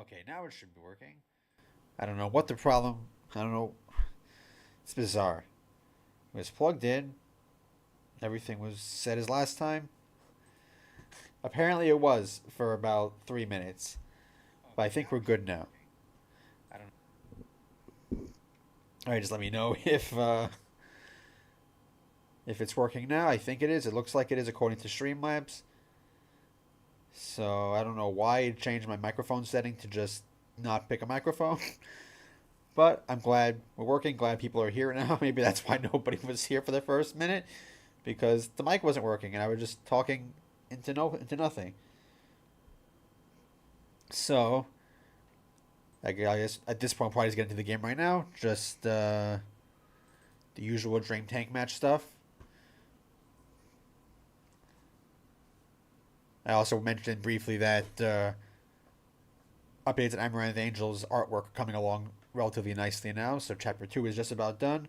Okay, now it should be working. I don't know what the problem. I don't know. It's bizarre. It was plugged in. Everything was set as last time. Apparently it was for about 3 minutes. But I think we're good now. I don't know. Alright, just let me know if it's working now. I think it is. It looks like it is according to Streamlabs. So I don't know why it changed my microphone setting to just not pick a microphone. But I'm glad we're working. Glad people are here now. Maybe that's why nobody was here for the first minute, because the mic wasn't working and I was just talking into nothing. So I guess at this point, I'll probably just get into the game right now. Just the usual Dream Tank match stuff. I also mentioned briefly that updates at Amaranth Angel's artwork are coming along relatively nicely now. So Chapter 2 is just about done.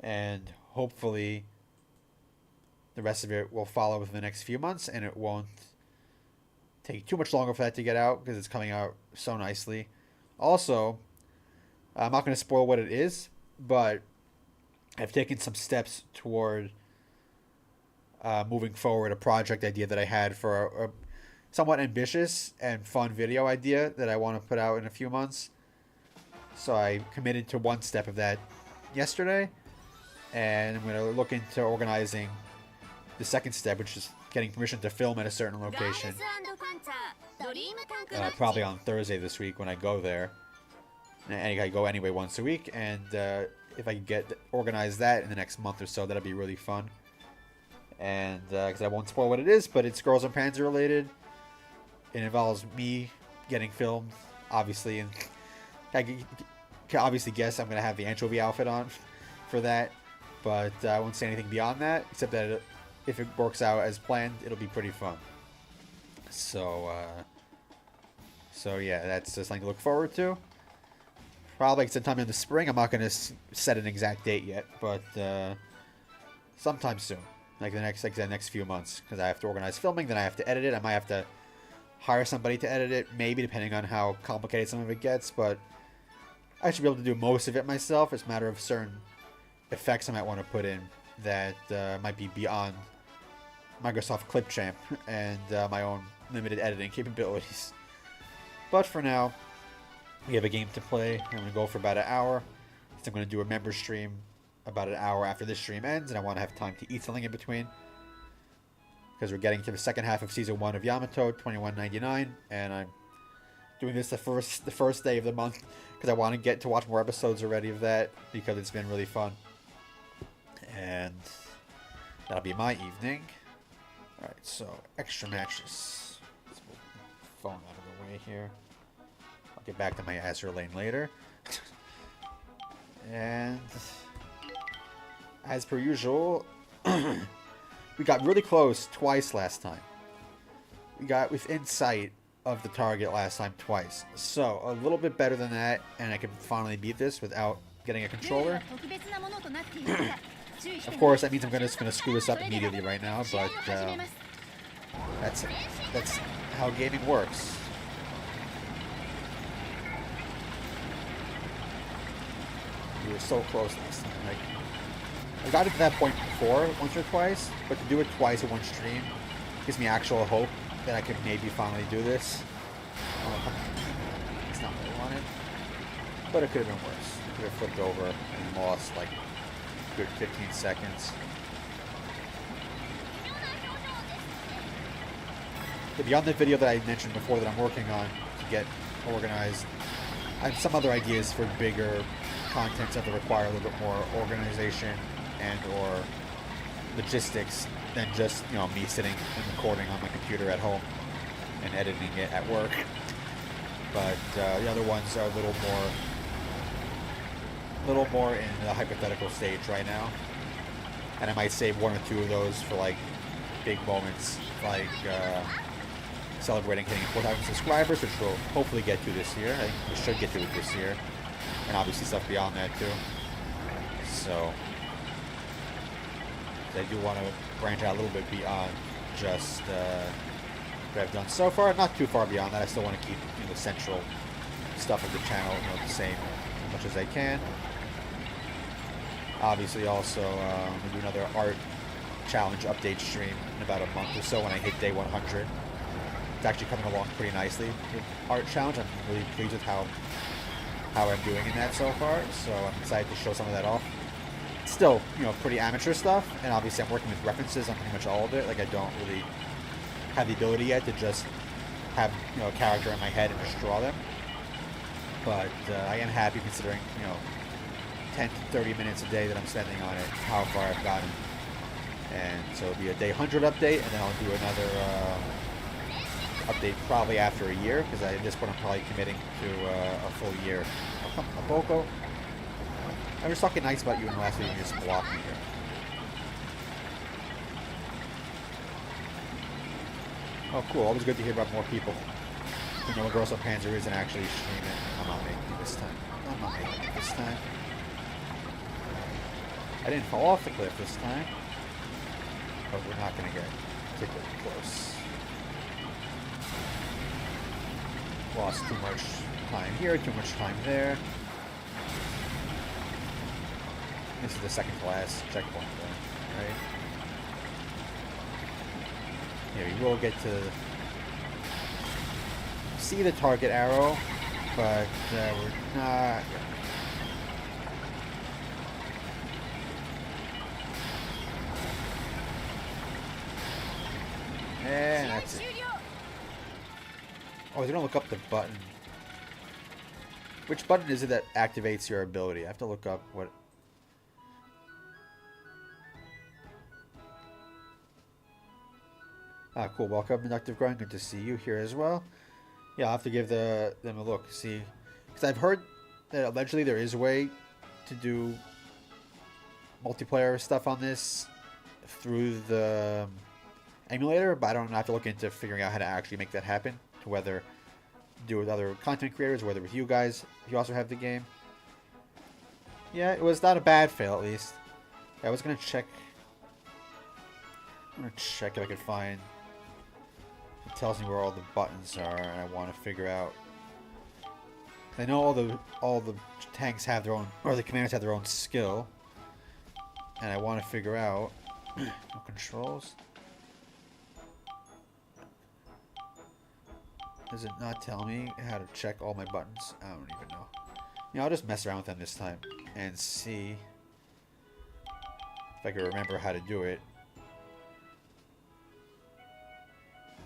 And hopefully the rest of it will follow within the next few months. And it won't take too much longer for that to get out, because it's coming out so nicely. Also, I'm not going to spoil what it is, but I've taken some steps toward moving forward a project idea that I had for a somewhat ambitious and fun video idea that I want to put out in a few months. So I committed to one step of that yesterday, and I'm going to look into organizing the second step, which is getting permission to film at a certain location. Probably on Thursday this week when I go there. And I go anyway once a week, and if I can organize that in the next month or so, that'll be really fun. And because I won't spoil what it is, but it's Girls and Panzer related. It involves me getting filmed, obviously, and I can obviously guess I'm going to have the anchovy outfit on for that, but I won't say anything beyond that, except that if it works out as planned, it'll be pretty fun. So yeah, that's something to look forward to. Probably sometime in the spring. I'm not going to set an exact date yet, but sometime soon. Like the next few months, because I have to organize filming, then I have to edit it. I might have to hire somebody to edit it, maybe, depending on how complicated some of it gets, but I should be able to do most of it myself. It's a matter of certain effects I might want to put in that might be beyond Microsoft Clipchamp and my own limited editing capabilities. But for now, we have a game to play. I'm going to go for about an hour. So I'm going to do a member stream about an hour after this stream ends, and I want to have time to eat something in between, because we're getting to the second half of Season 1 of Yamato, $21.99, and I'm doing this the first day of the month, because I want to get to watch more episodes already of that, because it's been really fun. And that'll be my evening. Alright, so extra matches. Let's move the phone out of the way here. I'll get back to my Azure lane later. And as per usual, we got really close twice last time. We got within sight of the target last time twice. So a little bit better than that, and I can finally beat this without getting a controller. Of course, that means I'm just gonna screw this up immediately right now, but that's how gaming works. We were so close last time. Like, I got it to that point before, once or twice, but to do it twice in one stream gives me actual hope that I can maybe finally do this. It's not what I wanted, but it could have been worse. It could have flipped over and lost like a good 15 seconds. But beyond the video that I mentioned before that I'm working on to get organized, I have some other ideas for bigger contents that require a little bit more organization and or logistics than just, you know, me sitting and recording on my computer at home and editing it at work. But the other ones are a little more in the hypothetical stage right now, and I might save one or two of those for like big moments, like celebrating hitting 4,000 subscribers, which we'll hopefully get to this year. I think we should get to it this year, and obviously stuff beyond that too. So I do want to branch out a little bit beyond just that I've done so far. Not too far beyond that. I still want to keep the central stuff of the channel the same as much as I can. Obviously, also we'll do another art challenge update stream in about a month or so when I hit day 100. It's actually coming along pretty nicely. The art challenge, I'm really pleased with how I'm doing in that so far. So I'm excited to show some of that off. It's still, pretty amateur stuff, and obviously I'm working with references on pretty much all of it. Like I don't really have the ability yet to just have a character in my head and just draw them. But I am happy considering 10 to 30 minutes a day that I'm spending on it, how far I've gotten. And so it'll be a day 100 update, and then I'll do another update probably after a year, because at this point I'm probably committing to a full year. Oh, come on, Boko. I was talking nice about you in the last video, you just blocked me here. Oh, cool. Always good to hear about more people. Und Panzer isn't actually streaming. I'm not making it this time. I'm not making it this time. I didn't fall off the cliff this time. But we're not going to get particularly close. Lost too much time here, too much time there. This is the second to last checkpoint though, right? Yeah, we will get to see the target arrow, but we're not. And that's it. Oh, they're gonna look up the button. Which button is it that activates your ability? I have to look up what. Ah, cool. Welcome, Inductive Grind. Good to see you here as well. Yeah, I'll have to give them a look. See, because I've heard that allegedly there is a way to do multiplayer stuff on this through the emulator, but I don't know. I have to look into figuring out how to actually make that happen. To whether do it with other content creators, whether with you guys, if you also have the game. Yeah, it was not a bad fail at least. Yeah, I was gonna check. I'm gonna check if I could find. It tells me where all the buttons are, and I want to figure out. I know all the tanks have their own, or the commanders have their own skill, and I want to figure out no controls. Does it not tell me how to check all my buttons? I don't even know. I'll just mess around with them this time and see if I can remember how to do it.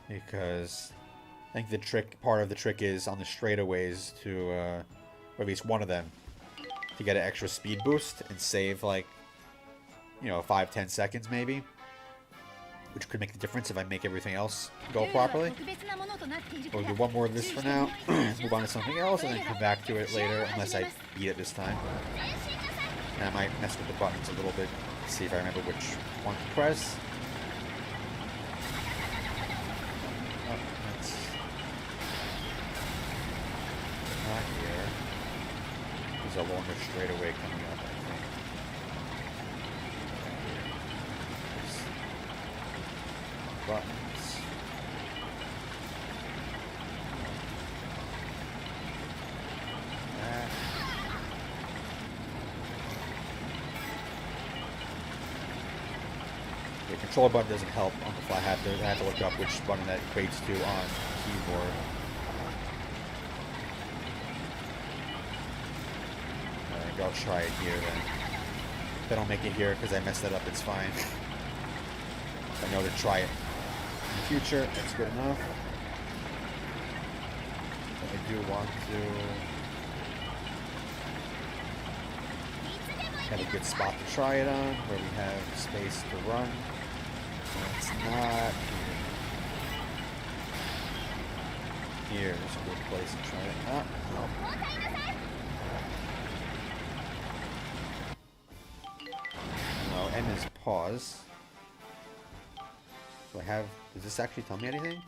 Because I think part of the trick is on the straightaways to, or at least one of them, to get an extra speed boost and save like, 5-10 seconds maybe. Which could make the difference if I make everything else go properly. We'll do one more of this for now, move on to something else, and then come back to it later, unless I beat it this time. And I might mess with the buttons a little bit, see if I remember which one to press. Oh, that's not here. There's a longer straightaway coming up, I think. Buttons. The controller button doesn't help on the fly. I have to look up which button that equates to on the keyboard. I think I'll try it here then. If I don't make it here because I messed that up, it's fine. I know to try it in the future. That's good enough. But I do want to have a good spot to try it on, where we have space to run. It's not here. Here's a good place to try it. Ah, no. No, M is pause. Do I have... Does this actually tell me anything?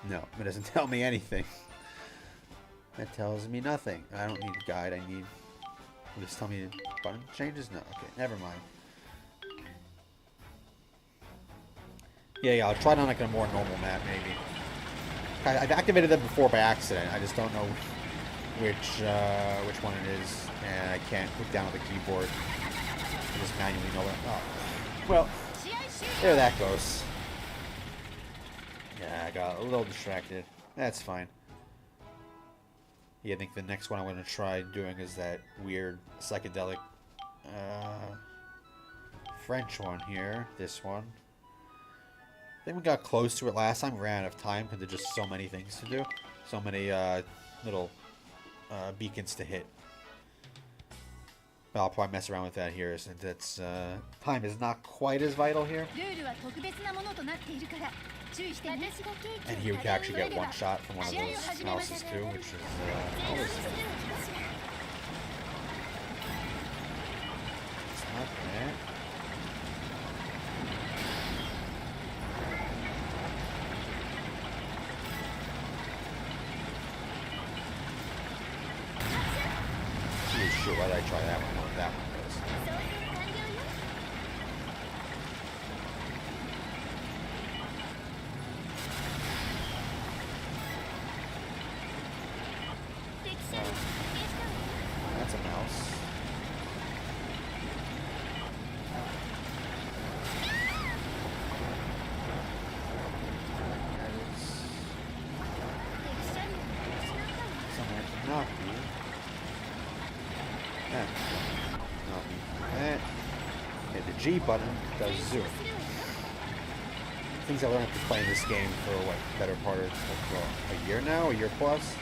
No, it doesn't tell me anything. That tells me nothing. I don't need a guide. I need... Will this tell me button changes? No. Okay, never mind. Yeah, I'll try it on like a more normal map, maybe. I've activated them before by accident. I just don't know which one it is, and I can't look down on the keyboard. I just manually know it. Oh, well, there that goes. Yeah, I got a little distracted. That's fine. Yeah, I think the next one I'm going to try doing is that weird psychedelic French one here. This one. I think we got close to it last time. We ran out of time because there's just so many things to do. So many little beacons to hit. But I'll probably mess around with that here since it's, time is not quite as vital here. And here we can actually get one shot from one of those houses too, which is always good. It's not bad. Shoot, why did I try that one? What that one does. That's a mouse. That is something I cannot be. Yeah. That. And the G button does zoom. Things I learned after playing this game for what, better part of a year now, a year plus.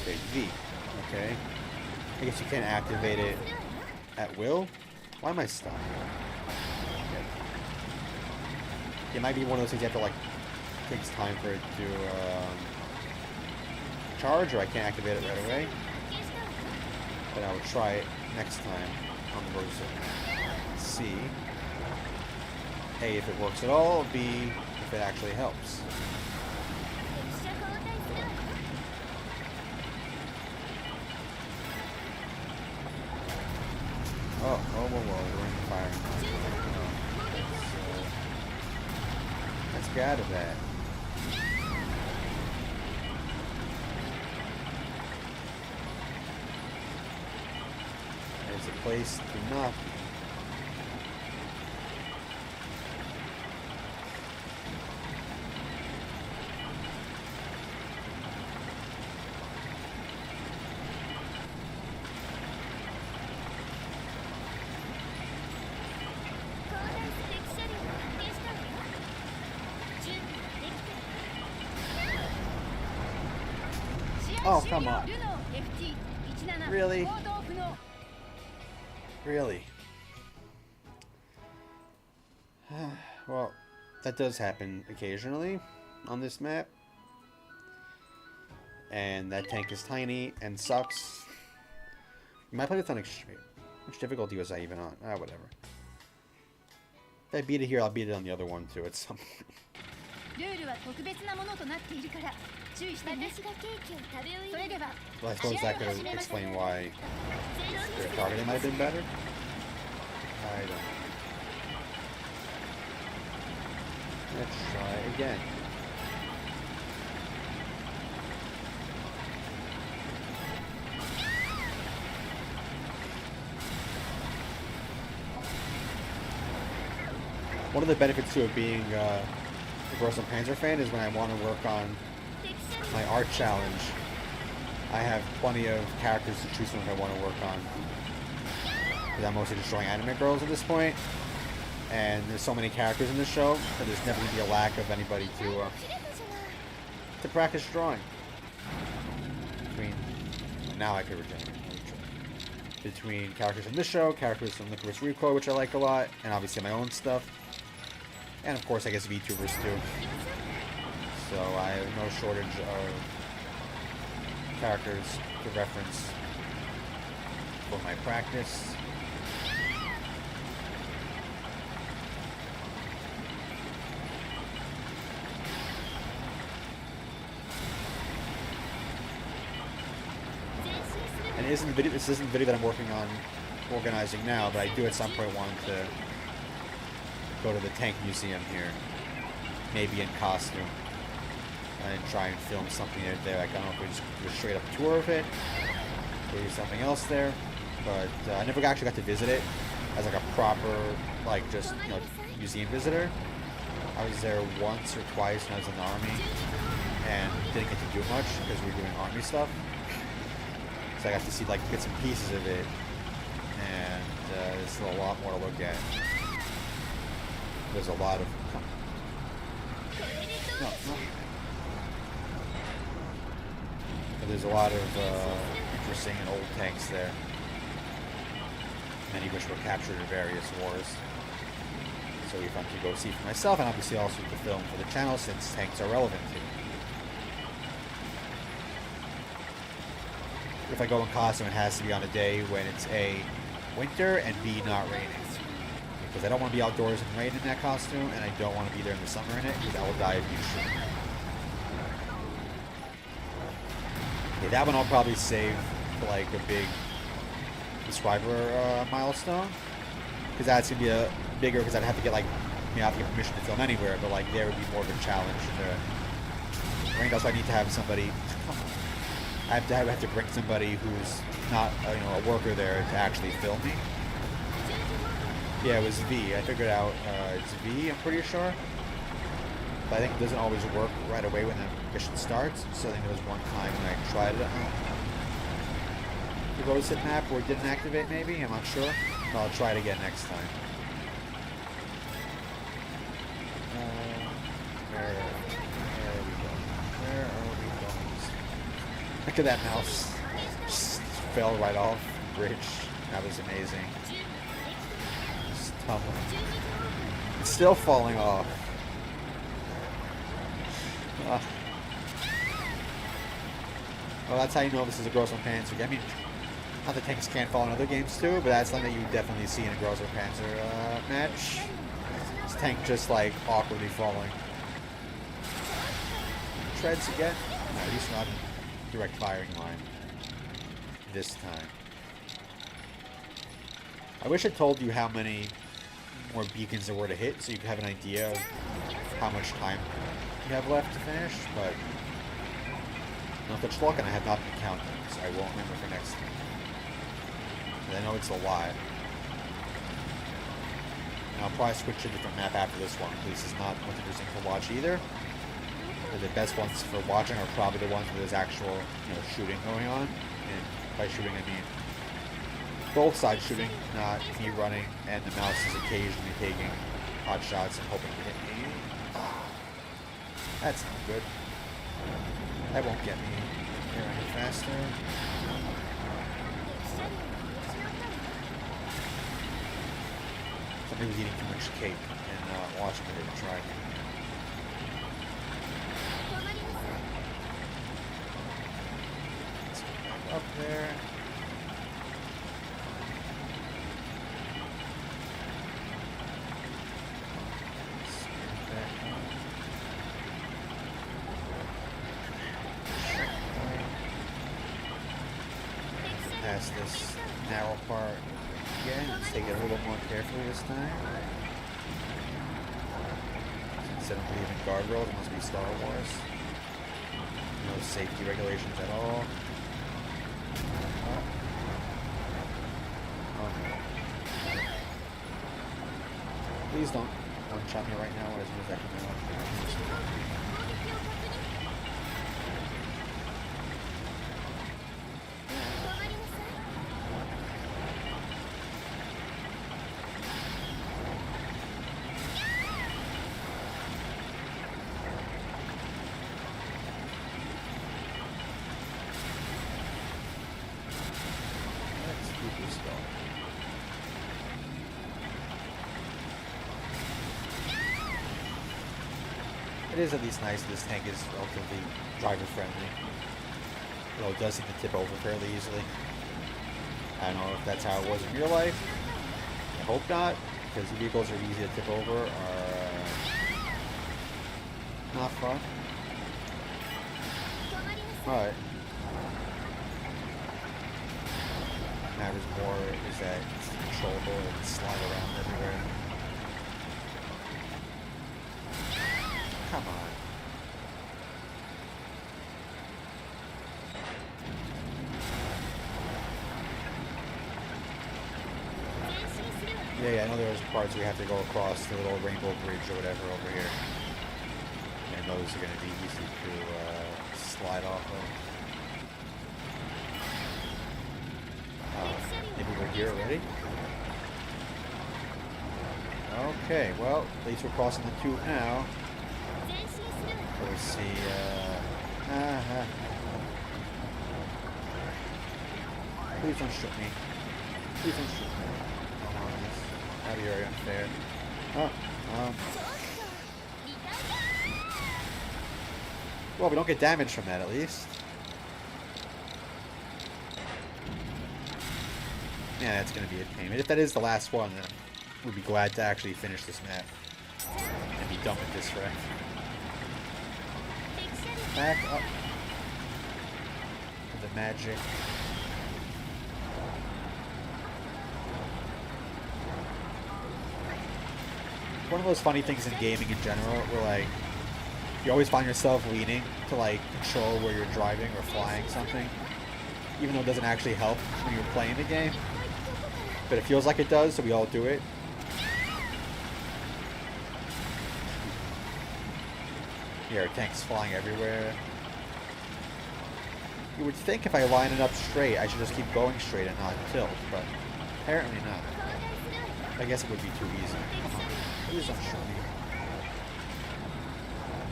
Okay, V. Okay. I guess you can't activate it at will. Why am I stuck? Okay. It might be one of those things you have to like takes time for it to charge, or I can't activate it right away. But I will try it next time on the Rosehip. C. A, if it works at all. B, if it actually helps. Whoa, we're in the firing. Let's get out of that. There's a place to not be. Oh, come on. Really? Really? Well, that does happen occasionally on this map. And that tank is tiny and sucks. You might play this on extreme. Which difficulty was I even on? Whatever. If I beat it here, I'll beat it on the other one too at some point. Well, I suppose that could explain why their targeting might have been better. I don't know. Let's try again. One of the benefits too of being a Und Panzer fan is when I want to work on my art challenge, I have plenty of characters to choose from if I want to work on. Because I'm mostly just drawing anime girls at this point, and there's so many characters in this show that there's never going to be a lack of anybody to practice drawing. Now I could regenerate. Between characters in this show, characters from Licorice Recoil, which I like a lot, and obviously my own stuff. And of course, I guess VTubers too. So I have no shortage of characters to reference. for my practice. And this isn't the video that I'm working on organizing now, but I do at some point want to go to the tank museum here, maybe in costume, and try and film something there. Like, I don't know if we just do a straight up tour of it, or do something else there, but I never actually got to visit it as like a proper, like, just, you know, museum visitor. I was there once or twice when I was in the army, and didn't get to do much because we were doing army stuff. So I got to see like bits and pieces of it, and there's still a lot more to look at. There's a lot of there's a lot of interesting and old tanks there, many of which were captured in various wars. So we fun to go see for myself, and obviously also to film for the channel since tanks are relevant to me. If I go in costume, it has to be on a day when it's A, winter, and B, not raining. Because I don't want to be outdoors in rain in that costume, and I don't want to be there in the summer in it, because I will die of heat stroke. Okay, that one I'll probably save for like a big subscriber milestone. Because that's going to be a bigger, because I'd have to get like, you know, I have to get permission to film anywhere, but like there would be more of a challenge to rain. Also, I need to have somebody... I have to bring somebody who's not, you know, a worker there to actually film me. Yeah, it was V. I figured out it's V, I'm pretty sure. But I think it doesn't always work right away when the mission starts. So I think there was one time when I tried it on the Rosehip map where it didn't activate maybe. I'm not sure. But I'll try it again next time. Where are we going? Where are we going? Look at that mouse. Just fell right off the bridge. That was amazing. Just tumbling. It's still falling off. Well, that's how you know this is a Gross Und Panzer. I mean, not that tanks can't fall in other games too, but that's something that you definitely see in a Gross Und Panzer match. This tank just like awkwardly falling. Treads again? No, at least not in direct firing line this time. I wish I told you how many more beacons there were to hit so you could have an idea of how much time you have left to finish, but not such luck, and I have not been counting, so I won't remember for next time. And I know it's a lot. And I'll probably switch to a different map after this one, because this is not much interesting to watch either. The best ones for watching are probably the ones where there's actual, you know, shooting going on. And by shooting, I mean both sides shooting, not me running, and the mouse is occasionally taking hot shots and hoping to hit me. That's not good. That won't get me here any faster. Somebody was eating too much cake and watching it try. Up there. Past this narrow part again. Let's take it a little more carefully this time. Instead of believing guardrails, it must be Star Wars. No safety regulations at all. Please don't one-shot me right now as soon as I come out. Let's keep this going. It is at least nice that this tank is relatively driver friendly. Although it does seem to tip over fairly easily. I don't know if that's how it was in real life. I hope not, because the vehicles are easy to tip over, are not fun. But matters more is that it's controllable and slide around everywhere. Come on. Yeah, I know there's parts where you have to go across the little rainbow bridge or whatever over here. And those are going to be easy to slide off of. Maybe we're here already? Okay, well, at least we're crossing the tube now. Let's see, please don't shoot me. Please don't shoot me. Come on, that'd be very unfair. Well, we don't get damage from that, at least. Yeah, that's going to be a pain. If that is the last one, then we'd be glad to actually finish this map and be done with this wreck. Back up to the magic. One of those funny things in gaming in general, where like you always find yourself leaning to like control where you're driving or flying something, even though it doesn't actually help when you're playing the game. But it feels like it does, so we all do it. Here, tanks flying everywhere. You would think if I line it up straight, I should just keep going straight and not tilt, but apparently not. I guess it would be too easy. Come on, please don't shoot me.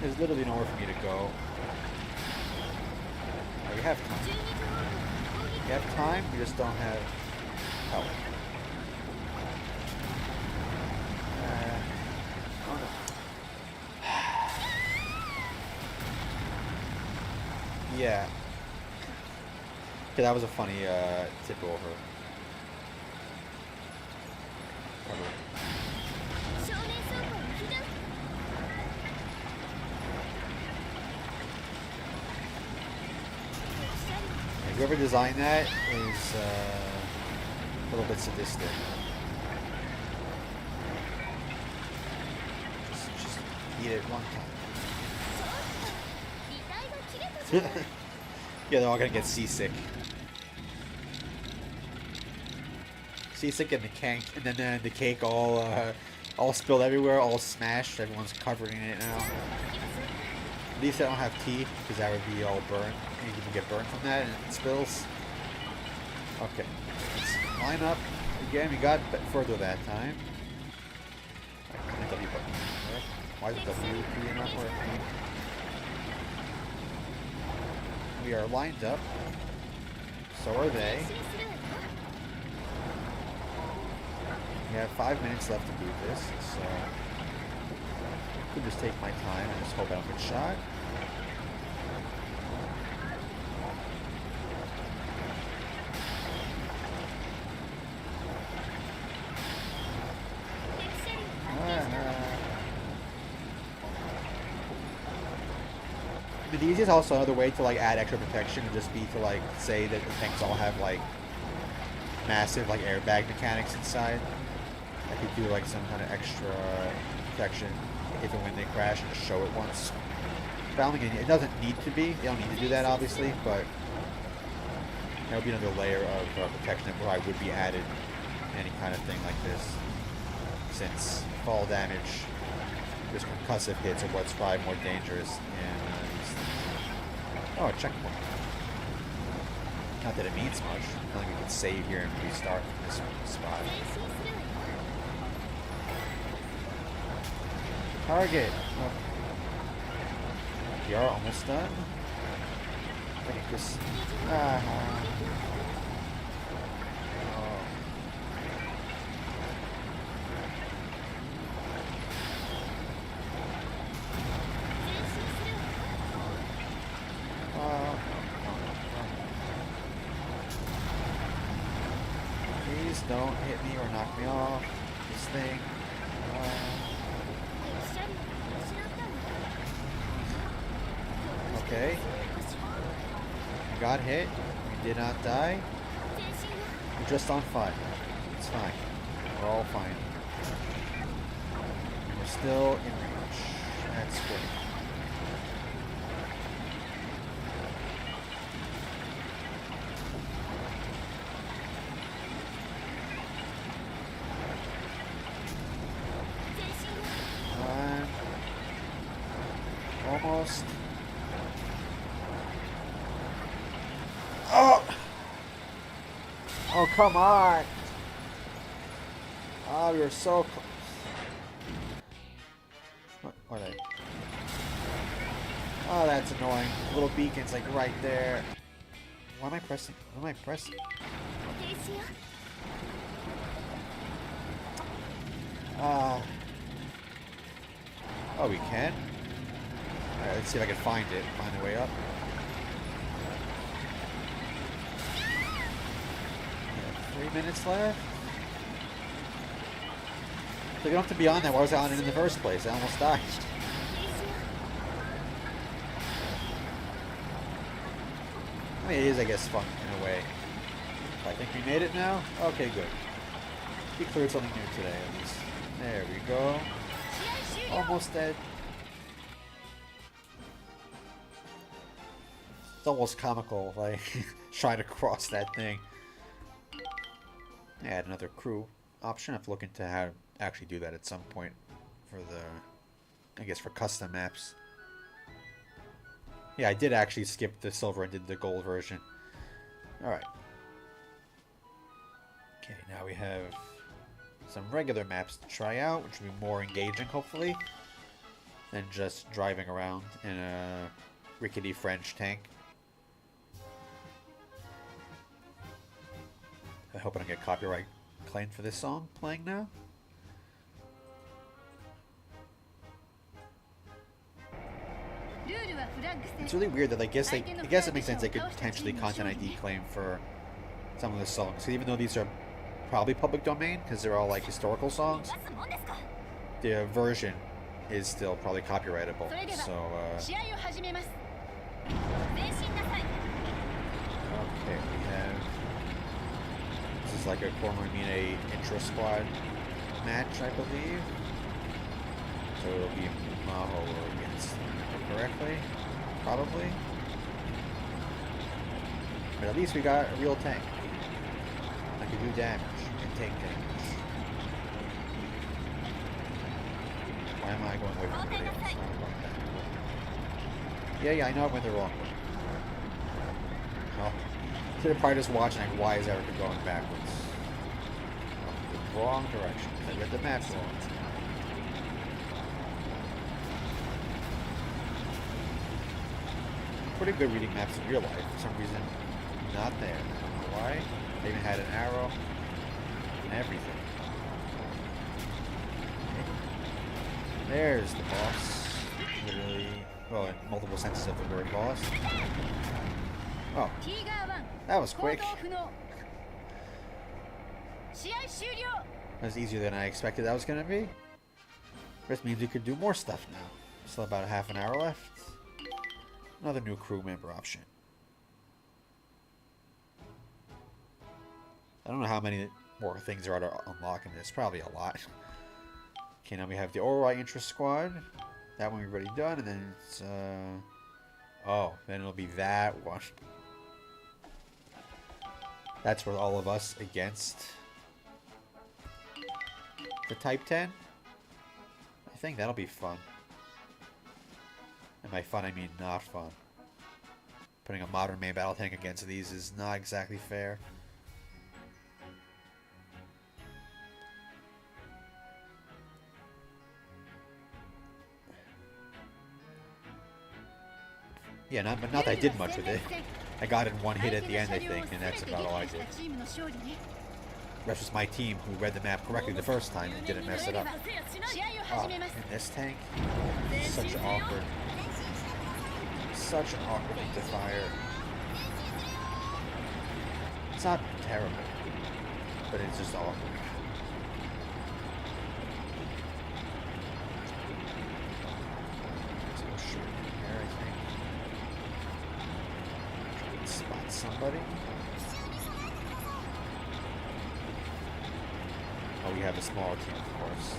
There's literally nowhere for me to go. Oh, we have time. We have time, we just don't have help. Yeah. Okay, that was a funny tip over. Whoever designed that is a little bit sadistic. Just eat it one time. Yeah, they're all gonna get seasick. Seasick and then the cake all spilled everywhere, all smashed. Everyone's covering it now. At least I don't have tea, because that would be all burned. You can get burned from that and it spills. Okay, let's line up again. We got further that time. W button. Why is the W key not working? We are lined up. So are they. We have 5 minutes left to do this, so I could just take my time and just hope I don't get shot. The easiest also another way to like add extra protection would just be to like say that the tanks all have like massive like airbag mechanics inside. I could do like some kind of extra protection if and when they crash and just show it once. But I don't think it doesn't need to be. They don't need to do that obviously, but that would be another layer of protection that probably would be added in any kind of thing like this. Since fall damage, just concussive hits are what's probably more dangerous in these things. Oh, a checkpoint. Not that it means much. I think we can save here and restart from this spot. Target! Oh. We are almost done. I think this... don't hit me or knock me off. This thing. Okay. You got hit. You did not die. You're just on fire. It's fine. We're all fine. We're still in range. That's good. Almost. Oh! Oh, come on! Oh, you're so close. What are they? Oh, that's annoying. Little beacon's like right there. Why am I pressing? What am I pressing? Oh, we can? Alright, let's see if I can find it. Find the way up. We have 3 minutes left. They don't have to be on that. Why was I on it in the first place? I almost died. I mean, it is, I guess, fun in a way. I think we made it now? Okay, good. We cleared something new today, at least. There we go. Almost dead. It's almost comical, like, trying to cross that thing. Add another crew option. I have to look into how to actually do that at some point for the, I guess, for custom maps. Yeah, I did actually skip the silver and did the gold version. Alright. Okay, now we have some regular maps to try out, which will be more engaging, hopefully, than just driving around in a rickety French tank. I hope I don't get copyright claimed for this song playing now. It's really weird that I guess it makes sense they could potentially content ID claim for some of the songs. So even though these are probably public domain because they're all like historical songs, the version is still probably copyrightable. So okay, we have, this is like a Cormorine intro squad match, I believe. So it'll be Maho against correctly, probably. But at least we got a real tank. I can do damage and take damage. Why am I going away from the video? Yeah, I know I went the wrong way. Oh, they're probably just watching like, why is Erica going backwards? Oh, the wrong direction. I read the map wrong. Pretty good reading maps in real life. For some reason, not there. I don't know why. They even had an arrow and everything. Okay. There's the boss. Literally, well, in multiple senses of the word boss. Oh, that was quick. That's easier than I expected that was going to be. This means we could do more stuff now. Still about a half an hour left. Another new crew member option. I don't know how many more things there are to unlock in this. Probably a lot. Okay, now we have the Ori Interest Squad. That one we've already done, and then it's oh, then it'll be that one. That's with all of us against the Type 10. I think that'll be fun. And by fun, I mean not fun. Putting a modern main battle tank against these is not exactly fair. Yeah, not that I did much with it. I got in one hit at the end, I think, and that's about all I did. Rest was my team who read the map correctly the first time and didn't mess it up. Oh, and this tank? Such an awkward thing to fire. It's not terrible. but it's just awkward. Spot somebody. Oh, we have a smaller team, of course.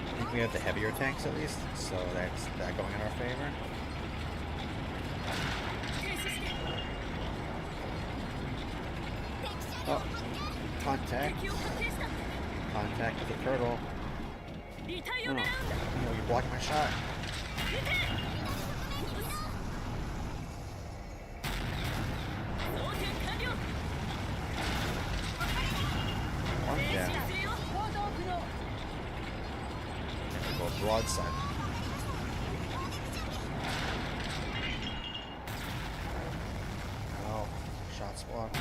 I think we have the heavier tanks at least, so that's that going in our favor. Oh, contact. Contact with the turtle. Oh, no, you're blocking my shot. One down. Go broadside. Oh, shots blocked.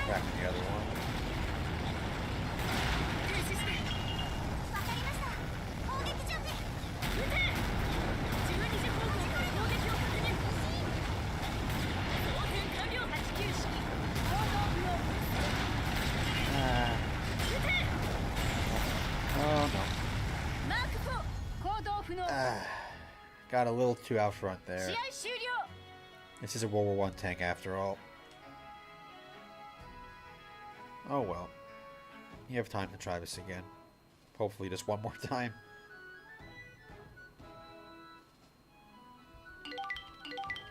Back the other one. Oh no. Got a little too out front there. This is a World War I tank after all. Oh well. You have time to try this again. Hopefully just one more time.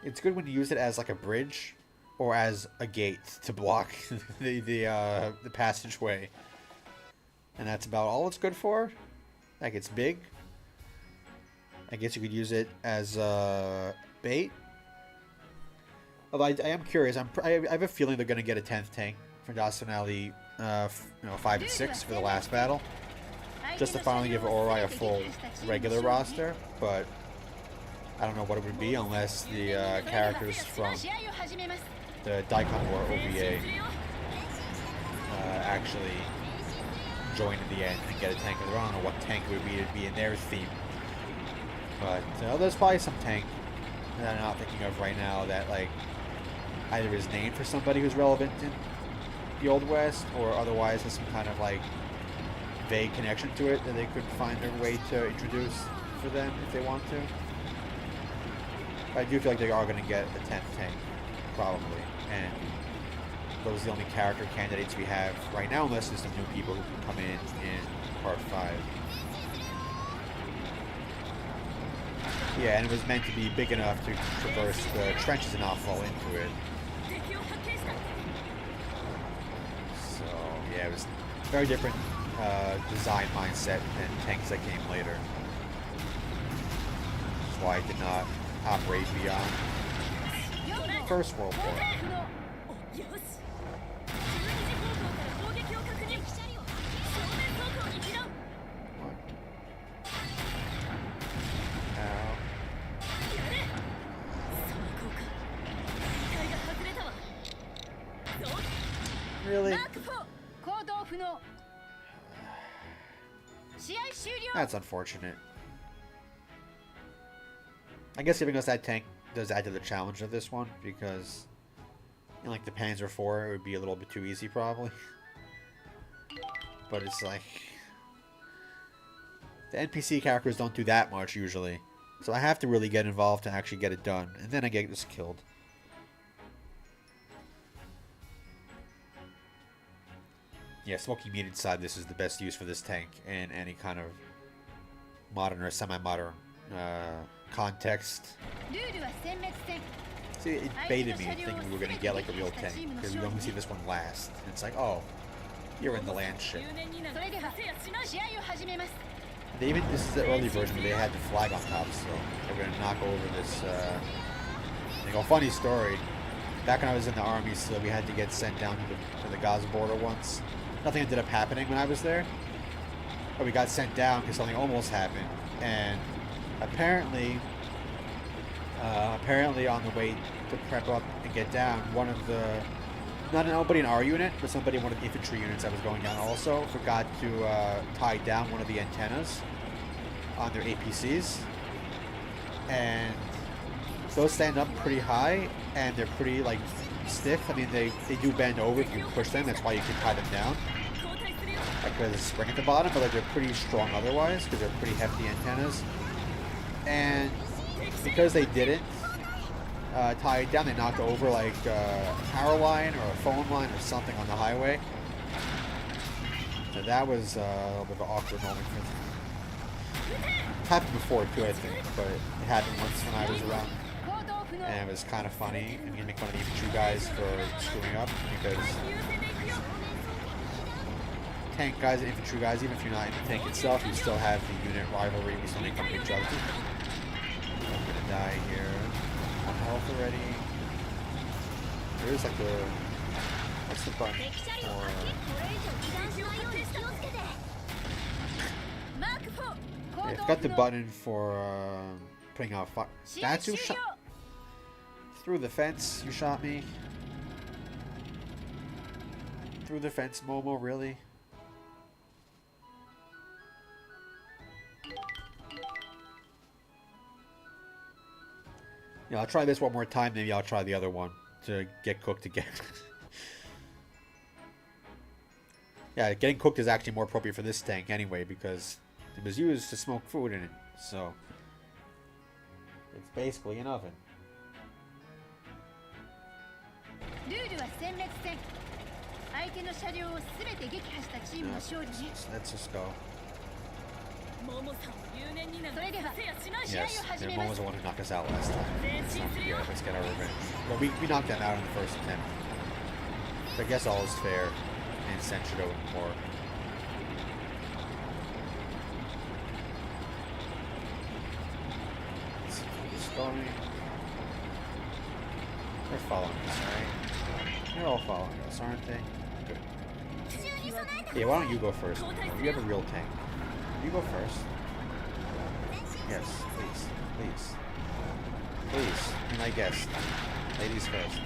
It's good when you use it as like a bridge or as a gate to block the passageway. And that's about all it's good for. Like it's big. I guess you could use it as bait. Although I am curious. I have a feeling they're going to get a 10th tank for DOS finale 5 and 6 for the last battle. Just to finally give Ori a full regular roster. But I don't know what it would be unless the characters from the Daikon War OVA actually join in the end and get a tank of their own. I don't know what tank it would be to be in their theme. But there's probably some tank that I'm not thinking of right now that like either is named for somebody who's relevant in the Old West or otherwise has some kind of like vague connection to it that they could find their way to introduce for them if they want to. But I do feel like they are going to get a 10th tank, probably, and those are the only character candidates we have right now unless there's some new people who can come in Part 5. Yeah, and it was meant to be big enough to traverse the trenches and not fall into it. So, yeah, it was a very different design mindset than tanks that came later. That's why it did not operate beyond First World War. Really? That's unfortunate. I guess giving us that tank does add to the challenge of this one because in like the Panzer IV it would be a little bit too easy probably. But it's like the NPC characters don't do that much usually. So I have to really get involved to actually get it done. And then I get this killed. Yeah, Smoky Meat inside this is the best use for this tank in any kind of modern or semi-modern context. See, it baited me thinking we were going to get like a real tank because we only see this one last. And it's like, oh, you're in the land ship. They even, this is the early version where they had the flag on top, so they're going to knock over this thing. Oh, funny story. Back when I was in the army, so we had to get sent down to the Gaza border once. Nothing ended up happening when I was there. But we got sent down because something almost happened. And apparently on the way to prep up and get down, one of the not nobody in our unit, but somebody in one of the infantry units that was going down also forgot to tie down one of the antennas on their APCs. And those stand up pretty high, and they're pretty, like, stiff. I mean, they do bend over if you push them. That's why you can tie them down. Like, there's a spring at the bottom, but like, they're pretty strong otherwise, because they're pretty hefty antennas. And because they didn't tie it down, they knocked over, like, a power line or a phone line or something on the highway. So that was a little bit of an awkward moment for them. It happened before too, I think, but it happened once when I was around, and it was kind of funny. I'm gonna make fun of the infantry guys for screwing up, because tank guys and infantry guys, even if you're not in the tank itself, you still have the unit rivalry. We still make fun of each other. I'm gonna die here. One health already. There's like the, what's the button for? Yeah, I've got the button for putting out fire. That's who shot through the fence. You shot me through the fence, Momo. Really? Yeah, I'll try this one more time. Maybe I'll try the other one to get cooked again. Yeah, getting cooked is actually more appropriate for this tank anyway, because it was used to smoke food in it, so it's basically an oven. Let's just go. Yes, Momo was the one who knocked us out last time. Let's get our revenge. But we knocked them out in the first attempt. So I guess all is fair in Senshido and more. Going. They're following us, right? They're all following us, aren't they? Good. Yeah, why don't you go first? You have a real tank. You go first. Yes, please. Please. Please. Be my guest. Ladies first.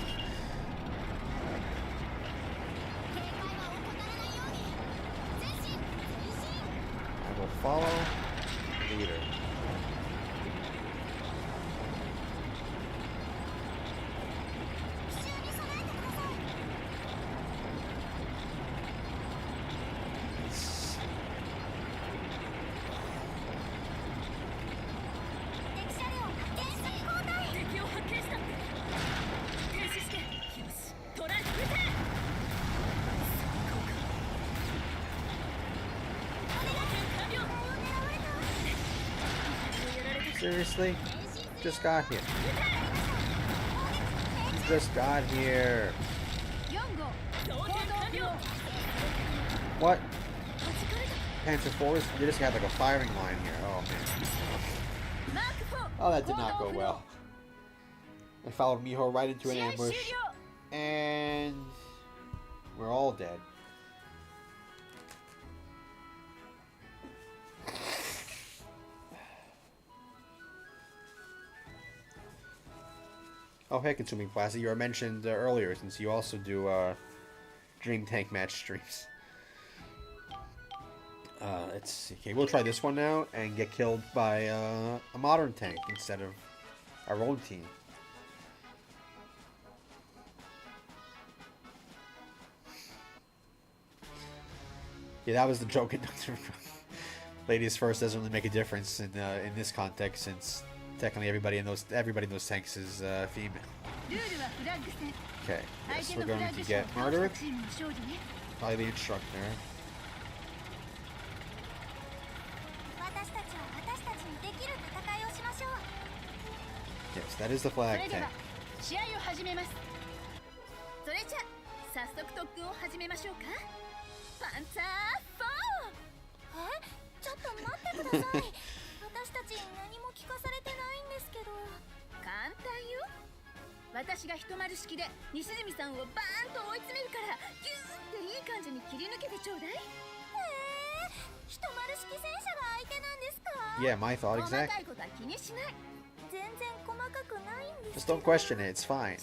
I will follow the leader. Seriously? Just got here. Just got here. What? Panzer 4s? They just had like a firing line here. Oh man. Oh, that did not go well. I followed Miho right into an ambush. And we're all dead. Oh, hey, Consuming Plastic, you were mentioned earlier, since you also do Dream Tank match streams. Let's see. Okay, we'll try this one now and get killed by a modern tank instead of our own team. Yeah, that was the joke. Ladies first doesn't really make a difference in this context, since technically everybody in those tanks is female. Okay, yes, we're going to get murdered by the instructor. Yes, that is the flag tank. Yeah, my thought exactly. Just don't question it, it's fine.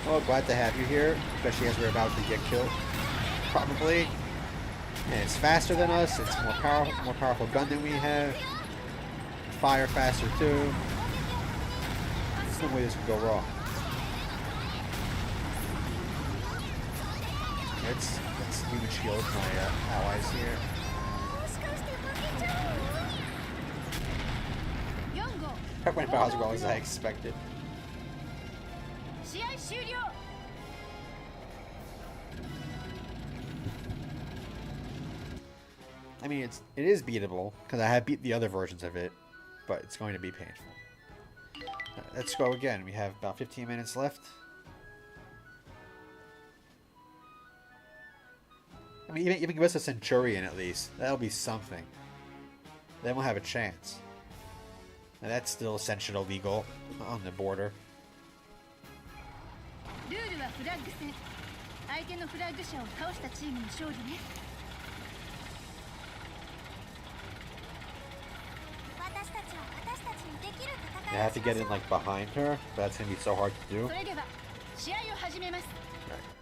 Oh, glad to have you here, especially as we're about to get killed. Probably. And it's faster than us, it's more powerful gun than we have. Fire faster too. There's no way this could go wrong. Let's human shield my allies here. That went about as well as I expected. I mean, it is beatable because I have beat the other versions of it, but it's going to be painful. Let's go again. We have about 15 minutes left. I mean, even give us a Centurion at least. That'll be something. Then we'll have a chance. And that's still essential illegal on the border. I have to get in like behind her, but that's gonna be so hard to do. Right,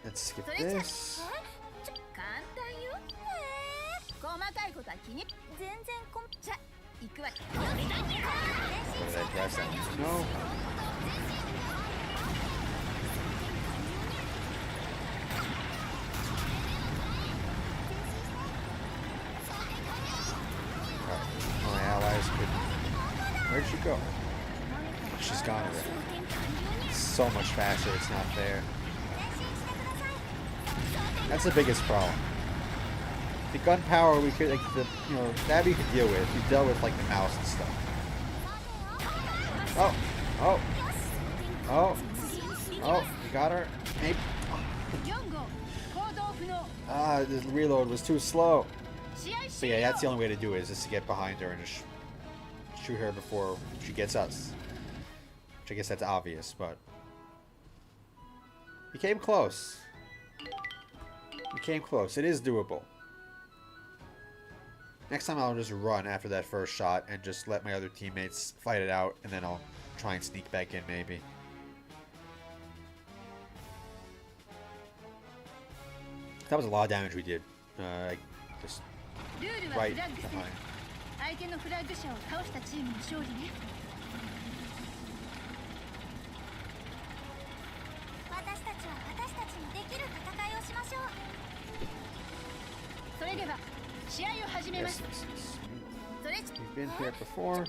let's skip this. No. My allies could. Where'd she go? She's gone already. It's so much faster, it's not fair. That's the biggest problem. The gun power we could, like, that we could deal with. We dealt with, like, the mouse and stuff. Oh! Oh! Oh! Oh! We got her. Maybe. The reload was too slow. So yeah, that's the only way to do it, is just to get behind her and just shoot her before she gets us. Which I guess that's obvious, but we came close. We came close. It is doable. Next time I'll just run after that first shot and just let my other teammates fight it out, and then I'll try and sneak back in maybe. That was a lot of damage we did. Just right behind. Yes. We've been here before.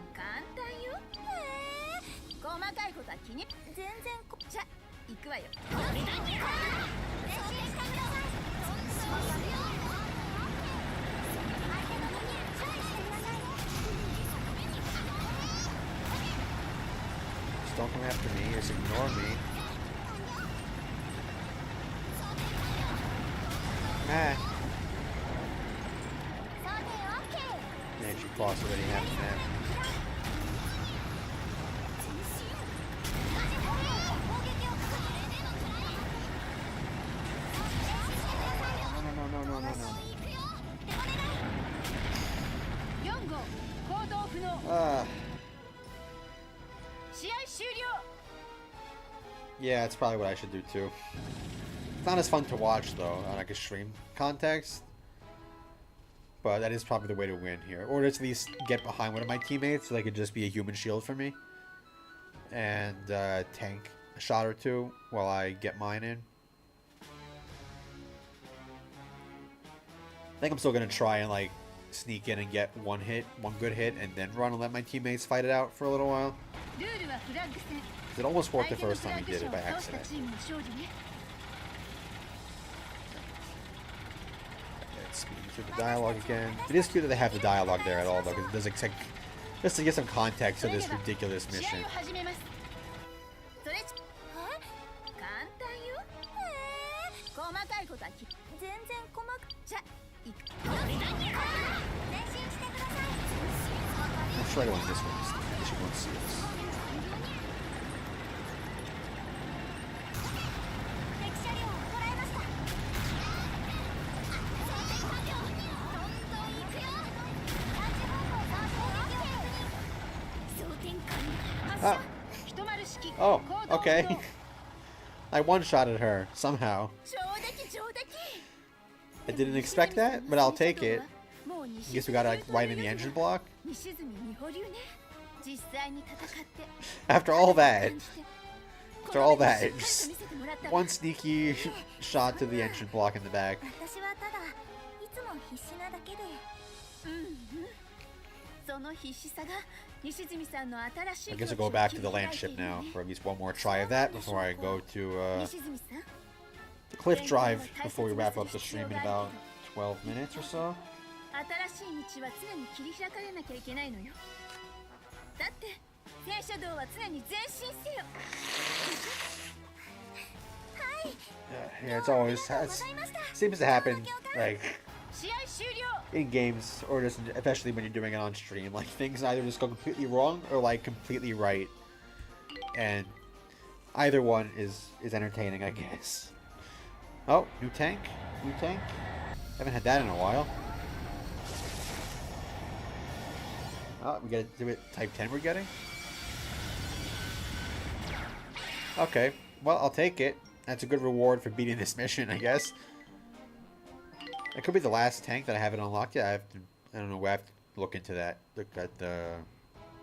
Just don't come after me, just ignore me. Ah. Man, she crossed already half the map. Yeah, that's probably what I should do too. It's not as fun to watch though, on like a stream context. But that is probably the way to win here. Or at least get behind one of my teammates so they could just be a human shield for me. And tank a shot or two while I get mine in. I think I'm still going to try and like sneak in and get one good hit, and then run and let my teammates fight it out for a little while. It almost worked the first time we did it by accident. Speeding through the dialogue again. It is cute that they have the dialogue there at all, though, because it does just to get some context to this ridiculous mission. I'll try to win this one. She won't see us. Oh, okay. I one-shotted her, somehow. I didn't expect that, but I'll take it. I guess we got like right in the engine block. After all that, just one sneaky shot to the engine block in the back. I guess I'll go back to the land ship now for at least one more try of that before I go to the cliff drive before we wrap up the stream in about 12 minutes or so. Yeah, it's always seems to happen like in games, or just especially when you're doing it on stream. Like things either just go completely wrong or like completely right, and either one is entertaining, I guess. Oh, new tank. Haven't had that in a while. Oh, we gotta do it Type 10 we're getting? Okay, well, I'll take it. That's a good reward for beating this mission, I guess. It could be the last tank that I haven't unlocked yet. I don't know, we have to look into that. Look at the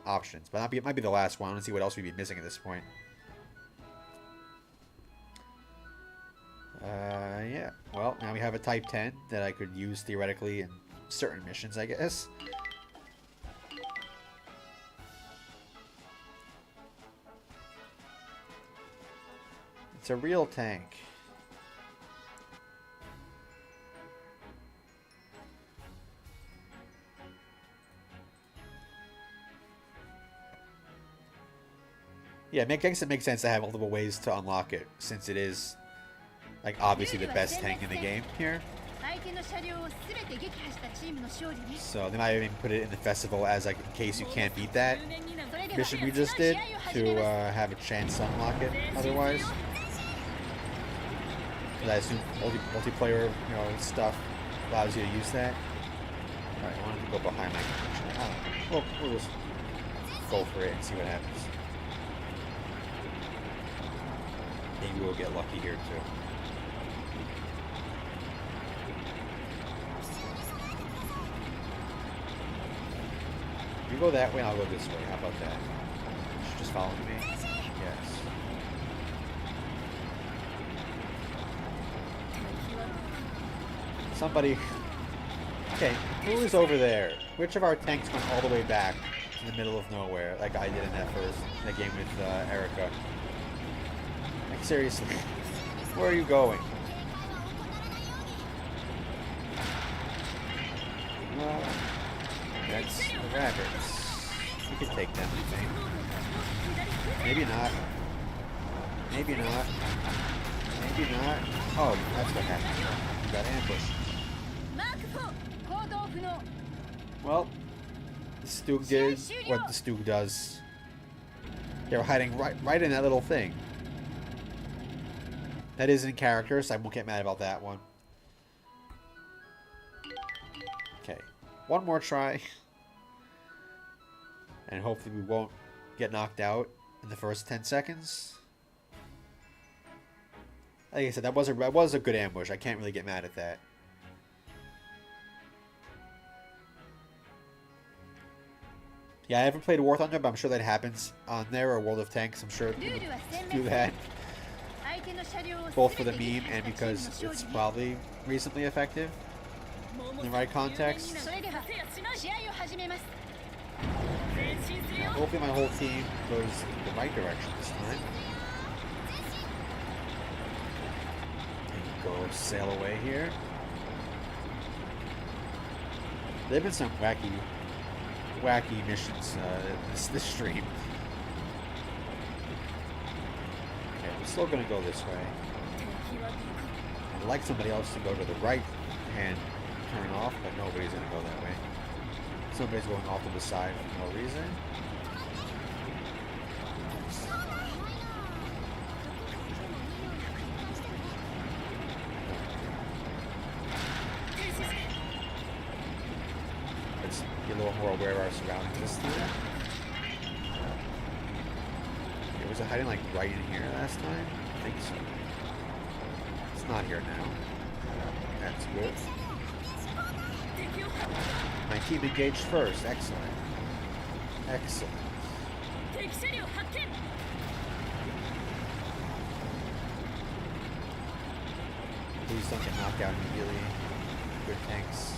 options. But it might be the last one. I want to see what else we'd be missing at this point. Yeah. Well, now we have a Type 10 that I could use theoretically in certain missions, I guess. It's a real tank. Yeah, I guess it makes sense to have multiple ways to unlock it, since it is, like, obviously the best tank in the game here. So they might even put it in the festival as, like, in case you can't beat that mission we just did, to have a chance to unlock it otherwise. I assume multiplayer, stuff allows you to use that. Alright, I wanted to go behind my connection. Well, we'll just go for it and see what happens. Maybe we'll get lucky here too. You go that way, I'll go this way. How about that? You just follow me? Yes. Somebody... Okay, who is over there? Which of our tanks went all the way back in the middle of nowhere, like I did in that game with Erica? Like, seriously, where are you going? That's the rabbits. We can take them, I think. Maybe not. Maybe not. Maybe not. Oh, that's what happened. We got ambushed. Well, the Stug did what the Stug does. They were hiding right in that little thing. That is in character, so I won't get mad about that one. Okay, one more try. And hopefully we won't get knocked out in the first 10 seconds. Like I said, that was a good ambush. I can't really get mad at that. Yeah, I haven't played War Thunder, but I'm sure that happens on there, or World of Tanks. I'm sure people do that. Both for the meme and because it's probably reasonably effective in the right context. Hopefully my whole team goes in the right direction this time. And go sail away here. There have been some wacky missions this stream. Okay, we're still gonna go this way. I'd like somebody else to go to the right and turn off, but nobody's gonna go that way. Somebody's going off to the side for no reason. Let's be a little more aware of our surroundings this time. Okay, where's it hiding like right in here last time? I think so. It's not here now. That's good. My team engaged first. Excellent. Excellent. Please don't get knocked out immediately. Good tanks.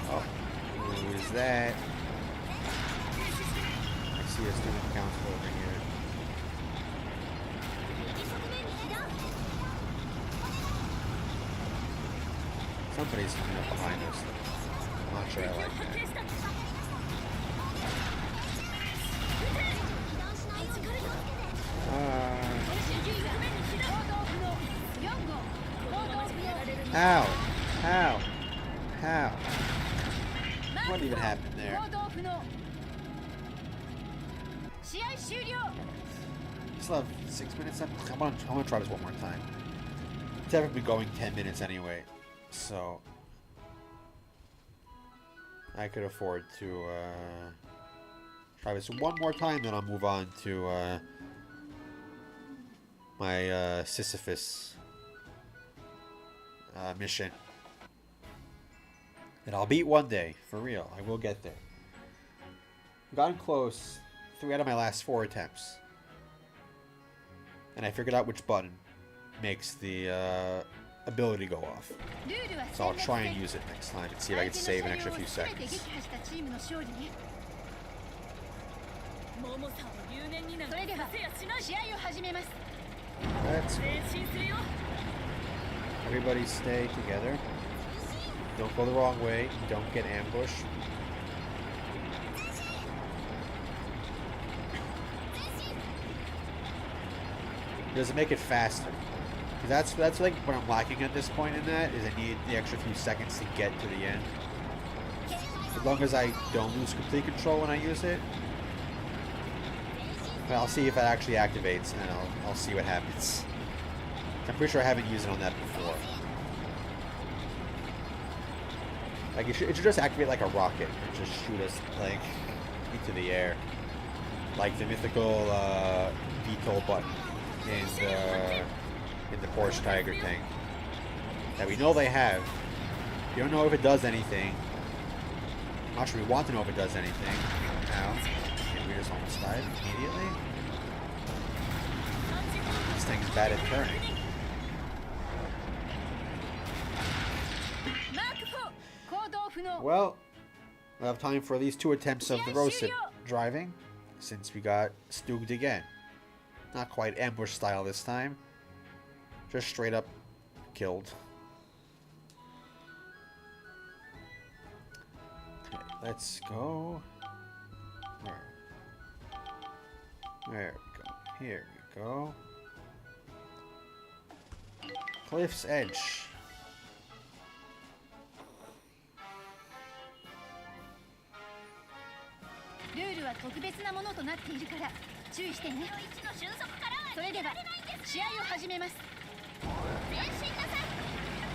Oh, who is that? I see a student council over here. Somebody's coming up behind us. I'm not sure I like that. How? How? How? What even happened there? Still have 6 minutes. I want to try this one more time. It's ever been going 10 minutes anyway, so I could afford to try this one more time. Then I'll move on to my Sisyphus mission. And I'll beat one day, for real. I will get there. I've gotten close 3 out of my last 4 attempts. And I figured out which button makes the ability go off. So I'll try and use it next time and see if I can save an extra few seconds. Let's go. Everybody stay together. Don't go the wrong way. Don't get ambushed. Does it make it faster? That's like what I'm lacking at this point in that, is I need the extra few seconds to get to the end. As long as I don't lose complete control when I use it. But I'll see if it actually activates, and I'll see what happens. I'm pretty sure I haven't used it on that before. Like it should just activate like a rocket and just shoot us like into the air, like the mythical VTOL button in the Porsche Tiger tank that we know they have. You don't know if it does anything. I'm not sure we want to know if it does anything. Now, okay, we just almost died immediately. This thing's bad at turning. Well, we'll have time for at least 2 attempts of the Rosehip driving, since we got stooged again. Not quite ambush style this time. Just straight up killed. Okay, let's go. There we go. Here we go. Cliff's Edge.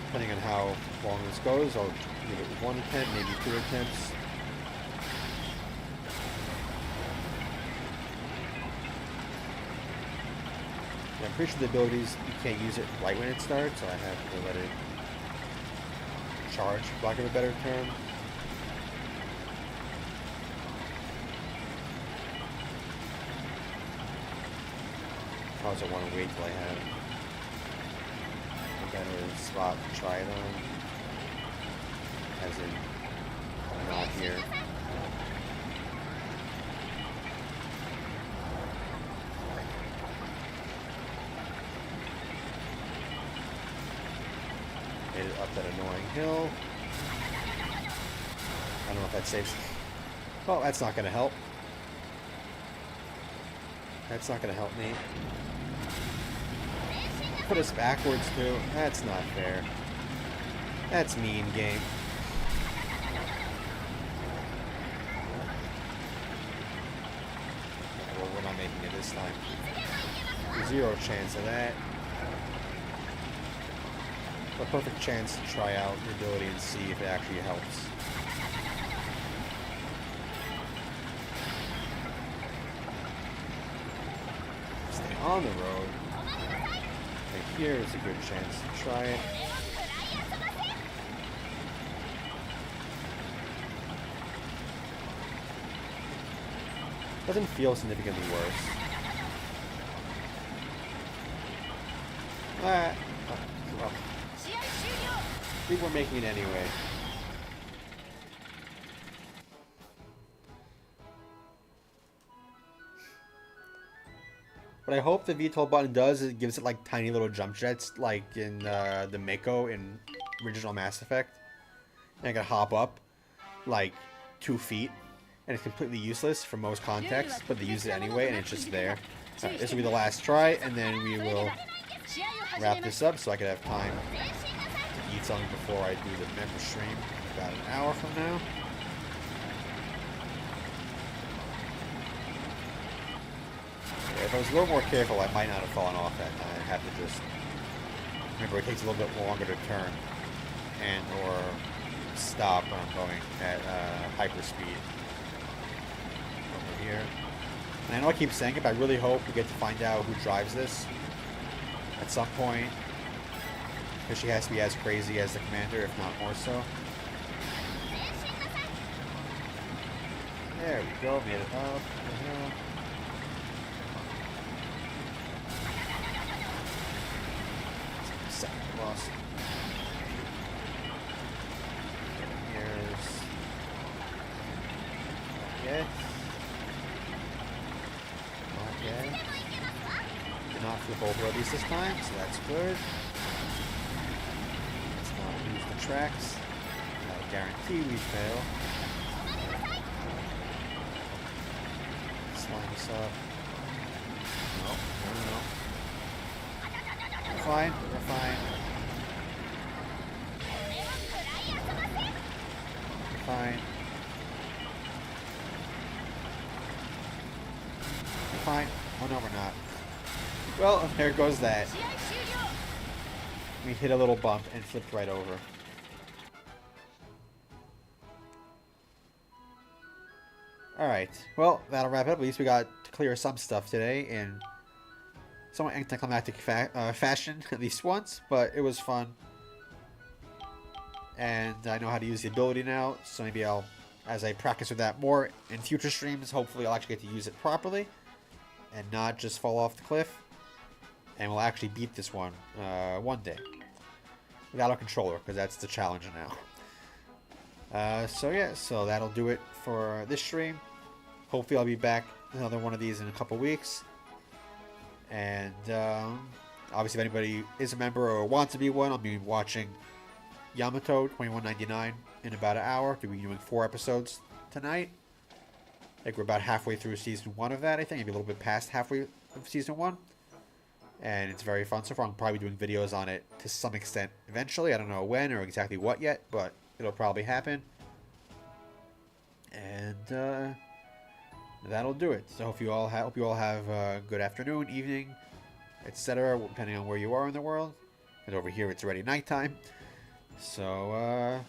Depending on how long this goes, I'll give it 1 attempt, maybe 2 attempts. Yeah, I'm pretty sure the abilities, you can't use it right when it starts, so I have to let it charge, for lack of a better term. I also want to wait till I have a better spot to try it on, as in not here. Made it up that annoying hill. I don't know if that saves. Oh, that's not going to help. That's not going to help me. Put us backwards too. That's not fair. That's mean, game. Well, we're not making it this time. 0 chance of that. A perfect chance to try out the ability and see if it actually helps. on the road. Right here is a good chance to try it. Doesn't feel significantly worse. Well, I think we're making it anyway. What I hope the VTOL button does is it gives it like tiny little jump jets, like in the Mako in original Mass Effect. And I can hop up like 2 feet, and it's completely useless for most contexts, but they use it anyway, and it's just there. Alright, this will be the last try, and then we will wrap this up so I could have time to eat something before I do the member stream about an hour from now. Yeah, if I was a little more careful, I might not have fallen off that time. I'd have to just remember it takes a little bit longer to turn and or stop when I'm going at hyperspeed over here. And I know I keep saying it, but I really hope we get to find out who drives this at some point, because she has to be as crazy as the commander, if not more so. There we go, made it up the hill. Second lost. Here's okay. Okay. Did not flip over at least this time, so that's good. Let's not lose the tracks. I guarantee we fail. Let's line this up. No. We're fine. We're fine. We're fine. We're fine. Oh no, we're not. Well, there goes that. We hit a little bump and flipped right over. Alright, well, that'll wrap it up. At least we got to clear some stuff today in somewhat anticlimactic fashion, at least once, but it was fun. And I know how to use the ability now, so maybe I'll, as I practice with that more in future streams, hopefully I'll actually get to use it properly and not just fall off the cliff. And we'll actually beat this one day without a controller, because that's the challenge now. So yeah, so that'll do it for this stream. Hopefully I'll be back another one of these in a couple weeks. And obviously if anybody is a member or wants to be one, I'll be watching Yamato 2199 in about an hour. We'll be doing 4 episodes tonight. I think we're about halfway through season 1 of that, I think. Maybe a little bit past halfway of season 1. And it's very fun so far. I'm probably doing videos on it to some extent eventually. I don't know when or exactly what yet, but it'll probably happen. And that'll do it. So hope you all have a good afternoon, evening, etc., depending on where you are in the world. And over here it's already nighttime. So